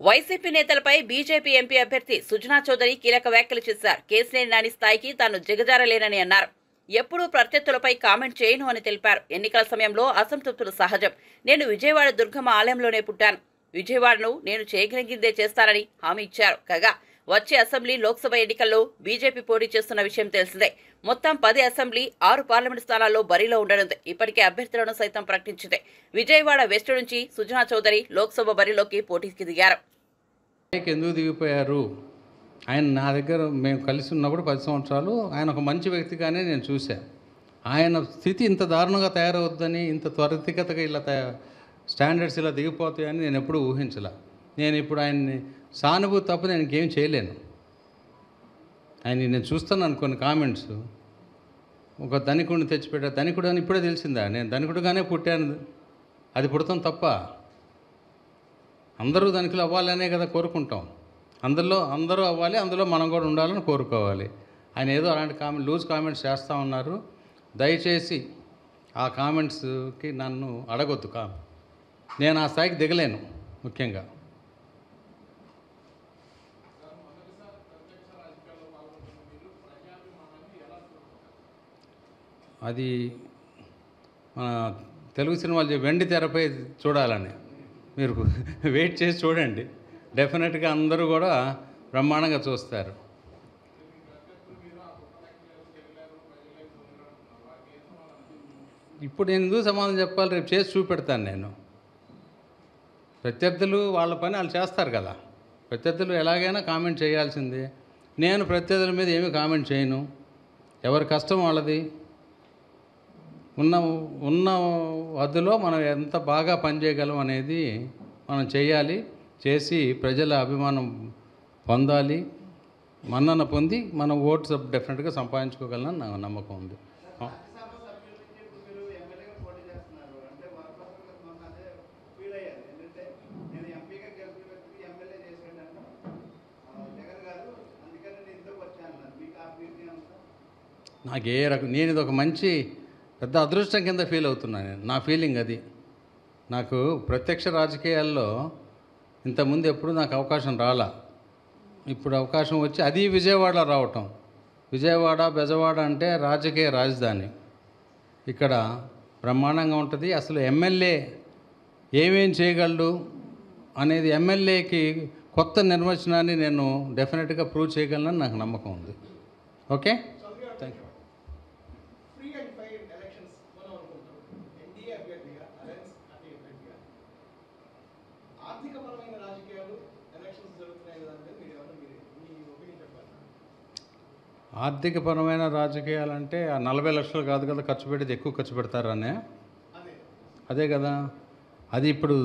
YCP నేతలపై BJP MP అభ్యర్థి సుజనా చౌదరి కీలక వ్యాఖ్యలు చేశారు. కేసినేని నాని స్థాయికి తాను దిగజారలేనని అన్నారు. ఎప్పుడూ ప్రత్యర్థులపై కామెంట్ చేయను అని తెలిపారు. ఎన్నికల సమయంలో అసంతృప్తులు సహజం. నేను విజయవాడ దుర్గమ్మ ఆలయంలోనే పుట్టాను. విజయవాడను నేను చేయగలిగిందే చేస్తానని హామీ ఇచ్చారు. కాగా వచ్చే అసెంబ్లీ లోక్సభ ఎన్నికల్లో బీజేపీ పోటీ చేస్తున్న విషయం తెలిసిందే. మొత్తం 10 అసెంబ్లీ 6 పార్లమెంటు స్థానాల్లో బరిలో ఉండనుంది. ఇప్పటికే అభ్యర్థులను సైతం ప్రకటించింది. విజయవాడ వెస్ట్ నుంచి సుజనా చౌదరి లోక్సభ బరిలోకి పోటీకి దిగారు. ఎందుకు దిగిపోయారు? ఆయన నా దగ్గర మేము కలిసి ఉన్నప్పుడు 10 సంవత్సరాలు ఆయన ఒక మంచి వ్యక్తిగానే నేను చూశాను. ఆయన స్థితి ఇంత దారుణంగా తయారవుద్దని, ఇంత త్వరితగతిగా ఇలా స్టాండర్డ్స్ ఇలా దిగిపోతాయని నేను ఎప్పుడూ ఊహించలే. నేను ఇప్పుడు ఆయన్ని సానుభూతి తప్ప నేను ఇంకేం చేయలేను. ఆయన నేను చూస్తున్నాను కొన్ని కామెంట్స్. ఒక ధనికుడిని తెచ్చిపెట్టా, ధనికుడు అని ఇప్పుడే తెలిసిందా? నేను ధనికుడుగానే పుట్టాను, అది పుడతాం తప్ప అందరూ ధనికులు అవ్వాలనే కదా కోరుకుంటాం. అందరూ అవ్వాలి, అందులో మనం కూడా ఉండాలని కోరుకోవాలి. ఆయన ఏదో అలాంటి లూజ్ కామెంట్స్ చేస్తూ ఉన్నారు. దయచేసి ఆ కామెంట్స్కి నన్ను అడగొద్దు. నేను ఆ స్థాయికి దిగలేను. ముఖ్యంగా అది మన తెలుగు సినిమాలు వెండి తెరపై చూడాలని మీరు వెయిట్ చేసి చూడండి. డెఫినెట్గా అందరూ కూడా బ్రహ్మాండంగా చూస్తారు. ఇప్పుడు నేను ఎందుకు సమాధానం చెప్పాలి? రేపు చేసి చూపెడతాను నేను. ప్రత్యర్థులు వాళ్ళ పని వాళ్ళు చేస్తారు కదా. ప్రత్యర్థులు ఎలాగైనా కామెంట్ చేయాల్సిందే. నేను ప్రత్యర్థుల మీద ఏమీ కామెంట్ చేయను. ఎవరి కష్టం వాళ్ళది. ఉన్న హద్దులో మనం ఎంత బాగా పనిచేయగలం అనేది మనం చేయాలి. చేసి ప్రజల అభిమానం పొందాలి. మన్నన పొంది మనం ఓట్స్ డెఫినెట్గా సంపాదించుకోగలనని నా నమ్మకం ఉంది. నాకు ఏ రకం నేను ఇది ఒక మంచి పెద్ద అదృష్టం కింద ఫీల్ అవుతున్నాను. నా ఫీలింగ్ అది. నాకు ప్రత్యక్ష రాజకీయాల్లో ఇంతకుముందు ఎప్పుడు నాకు అవకాశం రాలా. ఇప్పుడు అవకాశం వచ్చి అది విజయవాడలో రావటం. విజయవాడ బెజవాడ అంటే రాజకీయ రాజధాని. ఇక్కడ బ్రహ్మాండంగా ఉంటుంది. అసలు ఎమ్మెల్యే ఏమేం చేయగలడు అనేది ఎమ్మెల్యేకి కొత్త నిర్వచనాన్ని నేను డెఫినెట్గా ప్రూవ్ చేయగలనని నాకు నమ్మకం ఉంది. Okay, thank you. ఆర్థికపరమైన రాజకీయాలంటే ఆ 40 లక్షలు కాదు కదా ఖర్చు పెట్టేది, ఎక్కువ ఖర్చు పెడతారనే అదే కదా. అది ఇప్పుడు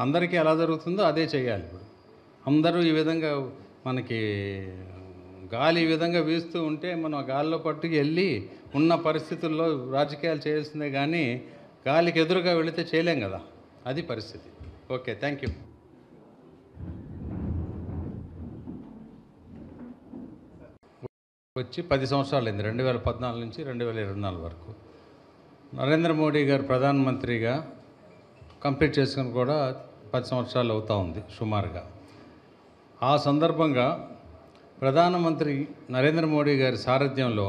అందరికీ ఎలా జరుగుతుందో అదే చేయాలి. ఇప్పుడు అందరూ ఈ విధంగా మనకి గాలి ఈ విధంగా వీస్తూ ఉంటే మనం ఆ గాలిలో పట్టుకు వెళ్ళి ఉన్న పరిస్థితుల్లో రాజకీయాలు చేయాల్సిందే. కానీ గాలికి ఎదురుగా వెళితే చేయలేం కదా. అది పరిస్థితి. Okay, thank you. వచ్చి 10 సంవత్సరాలు అయింది. 2014 నుంచి 2024 వరకు. నరేంద్ర మోడీ గారు ప్రధానమంత్రిగా కంప్లీట్ చేసుకుని కూడా 10 సంవత్సరాలు అవుతూ ఉంది సుమారుగా. ఆ సందర్భంగా ప్రధానమంత్రి నరేంద్ర మోడీ గారి సారథ్యంలో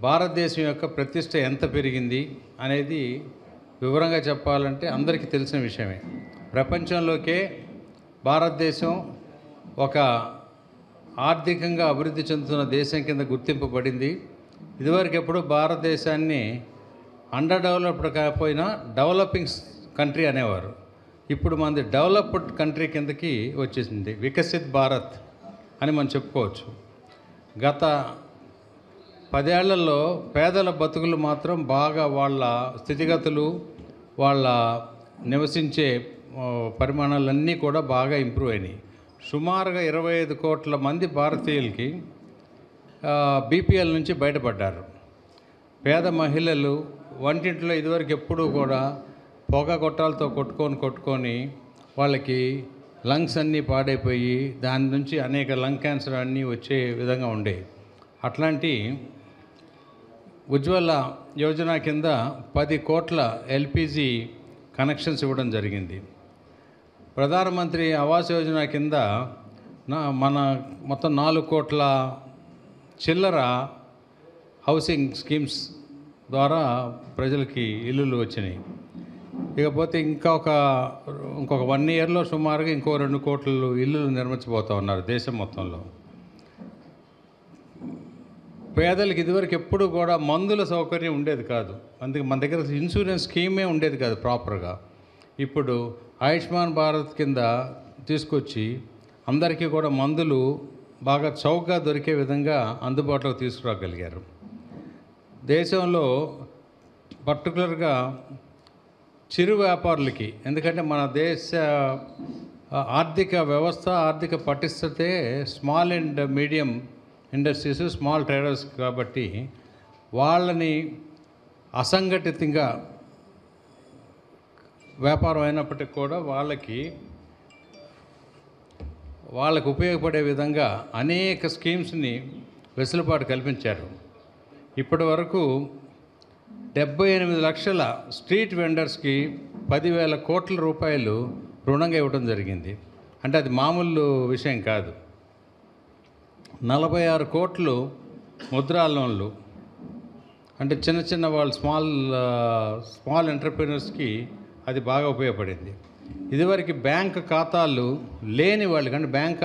భారతదేశం యొక్క ప్రతిష్ట ఎంత పెరిగింది అనేది వివరంగా చెప్పాలంటే అందరికీ తెలిసిన విషయమే. ప్రపంచంలోకే భారతదేశం ఒక ఆర్థికంగా అభివృద్ధి చెందుతున్న దేశం కింద గుర్తింపబడింది. ఇదివరకు ఎప్పుడు భారతదేశాన్ని అండర్ డెవలప్డ్ కాకపోయినా డెవలపింగ్ కంట్రీ అనేవారు. ఇప్పుడు మనది డెవలప్డ్ కంట్రీ కిందకి వచ్చేసింది. వికసిత్ భారత్ అని మనం చెప్పుకోవచ్చు. గత 10 ఏళ్లలో పేదల బతుకులు మాత్రం బాగా వాళ్ళ స్థితిగతులు, వాళ్ళ నివసించే పరిమాణాలన్నీ కూడా బాగా ఇంప్రూవ్ అయినాయి. సుమారుగా 25 కోట్ల మంది భారతీయులకి బీపీఎల్ నుంచి బయటపడ్డారు. పేద మహిళలు వంటింట్లో ఇదివరకు ఎప్పుడూ కూడా పొగ గొట్టాలతో కొట్టుకొని వాళ్ళకి లంగ్స్ అన్నీ పాడైపోయి దాని నుంచి అనేక లంగ్ క్యాన్సర్ అన్నీ వచ్చే విధంగా ఉండేవి. అట్లాంటి ఉజ్వల యోజన కింద 10 కోట్ల ఎల్పిజి కనెక్షన్స్ ఇవ్వడం జరిగింది. ప్రధానమంత్రి ఆవాస్ యోజన కింద మన మొత్తం 4 కోట్ల చిల్లర హౌసింగ్ స్కీమ్స్ ద్వారా ప్రజలకి ఇల్లులు వచ్చినాయి. ఇకపోతే ఇంకొక 1 ఇయర్లో సుమారుగా ఇంకో 2 కోట్ల ఇల్లులు నిర్మించబోతూ ఉన్నారు దేశం మొత్తంలో. పేదలకు ఇదివరకు ఎప్పుడు కూడా మందుల సౌకర్యం ఉండేది కాదు. అందుకే మన దగ్గర ఇన్సూరెన్స్ స్కీమే ఉండేది కాదు ప్రాపర్గా. ఇప్పుడు ఆయుష్మాన్ భారత్ కింద తీసుకొచ్చి అందరికీ కూడా మందులు బాగా చౌకగా దొరికే విధంగా అందుబాటులోకి తీసుకురాగలిగారు. దేశంలో పర్టికులర్గా చిరు వ్యాపారులకి, ఎందుకంటే మన దేశ ఆర్థిక వ్యవస్థ, ఆర్థిక పటిష్టతే small and medium industries, small traders కాబట్టి వాళ్ళని అసంఘటితంగా వ్యాపారం అయినప్పటికీ కూడా వాళ్ళకి ఉపయోగపడే విధంగా అనేక స్కీమ్స్ని వెసులుబాటు కల్పించారు. ఇప్పటి వరకు 78 లక్షల స్ట్రీట్ వెండర్స్కి 10,000 కోట్ల రూపాయలు రుణంగా ఇవ్వడం జరిగింది. అంటే అది మామూలు విషయం కాదు. 46 కోట్లు ముద్రా లోన్లు, అంటే చిన్న వాళ్ళు స్మాల్ ఎంటర్ప్రీనర్స్కి అది బాగా ఉపయోగపడింది. ఇదివరకు బ్యాంక్ ఖాతాలు లేని వాళ్ళకి, అంటే బ్యాంక్